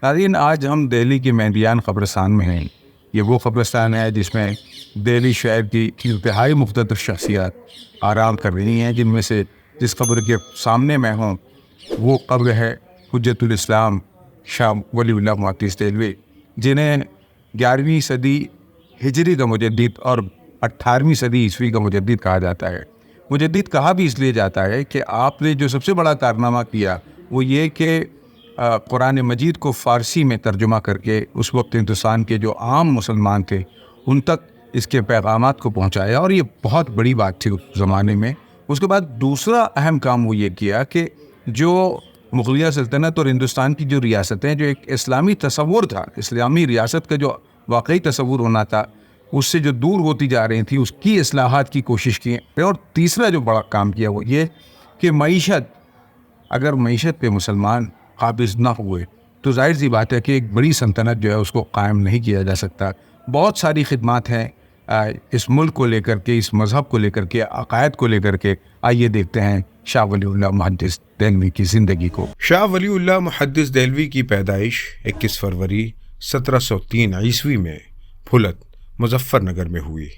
ناظرین، آج ہم دہلی کے مہندیان قبرستان میں ہیں۔ یہ وہ قبرستان ہے جس میں دہلی شہر کی انتہائی مختلف شخصیات آرام کر رہی ہیں، جن میں سے جس قبر کے سامنے میں ہوں وہ قبر ہے حجت الاسلام شاہ ولی اللہ محدث دہلوی، جنہیں 11ویں صدی ہجری کا مجدد اور 18ویں صدی عیسوی کا مجدد کہا جاتا ہے۔ مجدد کہا بھی اس لیے جاتا ہے کہ آپ نے جو سب سے بڑا کارنامہ کیا وہ یہ کہ قرآن مجید کو فارسی میں ترجمہ کر کے اس وقت ہندوستان کے جو عام مسلمان تھے ان تک اس کے پیغامات کو پہنچایا، اور یہ بہت بڑی بات تھی اس زمانے میں۔ اس کے بعد دوسرا اہم کام وہ یہ کیا کہ جو مغلیہ سلطنت اور ہندوستان کی جو ریاستیں، جو ایک اسلامی تصور تھا، اسلامی ریاست کا جو واقعی تصور ہونا تھا، اس سے جو دور ہوتی جا رہی تھی، اس کی اصلاحات کی کوشش کی۔ اور تیسرا جو بڑا کام کیا وہ یہ کہ اگر معیشت پہ مسلمان قابض نہ ہوئے تو ظاہر سی بات ہے کہ ایک بڑی سلطنت جو ہے اس کو قائم نہیں کیا جا سکتا۔ بہت ساری خدمات ہیں اس ملک کو لے کر کے، اس مذہب کو لے کر کے، عقائد کو لے کر کے۔ آئیے دیکھتے ہیں شاہ ولی اللہ محدث دہلوی کی زندگی کو۔ شاہ ولی اللہ محدث دہلوی کی پیدائش 21 فروری 1703 عیسوی میں پھلت مظفر نگر میں ہوئی۔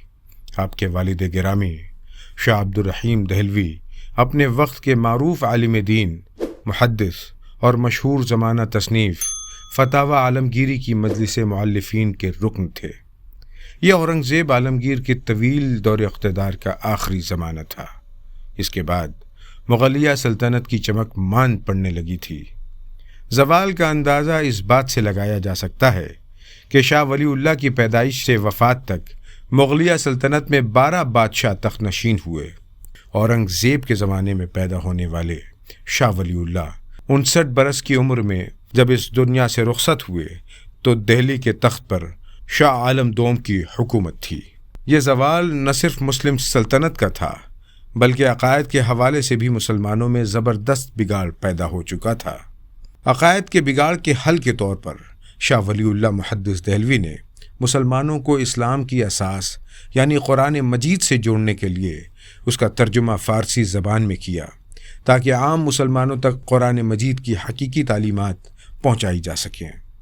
آپ کے والد گرامی شاہ عبد الرحیم دہلوی اپنے وقت کے معروف عالم دین، محدث اور مشہور زمانہ تصنیف فتاوی عالمگیری کی مجلس مؤلفین کے رکن تھے۔ یہ اورنگزیب عالمگیر کے طویل دور اقتدار کا آخری زمانہ تھا۔ اس کے بعد مغلیہ سلطنت کی چمک ماند پڑنے لگی تھی۔ زوال کا اندازہ اس بات سے لگایا جا سکتا ہے کہ شاہ ولی اللہ کی پیدائش سے وفات تک مغلیہ سلطنت میں 12 بادشاہ تخت نشین ہوئے۔ اورنگزیب کے زمانے میں پیدا ہونے والے شاہ ولی اللہ 59 برس کی عمر میں جب اس دنیا سے رخصت ہوئے تو دہلی کے تخت پر شاہ عالم دوم کی حکومت تھی۔ یہ زوال نہ صرف مسلم سلطنت کا تھا بلکہ عقائد کے حوالے سے بھی مسلمانوں میں زبردست بگاڑ پیدا ہو چکا تھا۔ عقائد کے بگاڑ کے حل کے طور پر شاہ ولی اللہ محدث دہلوی نے مسلمانوں کو اسلام کی اساس یعنی قرآن مجید سے جوڑنے کے لیے اس کا ترجمہ فارسی زبان میں کیا تاکہ عام مسلمانوں تک قرآن مجید کی حقیقی تعلیمات پہنچائی جا سکیں۔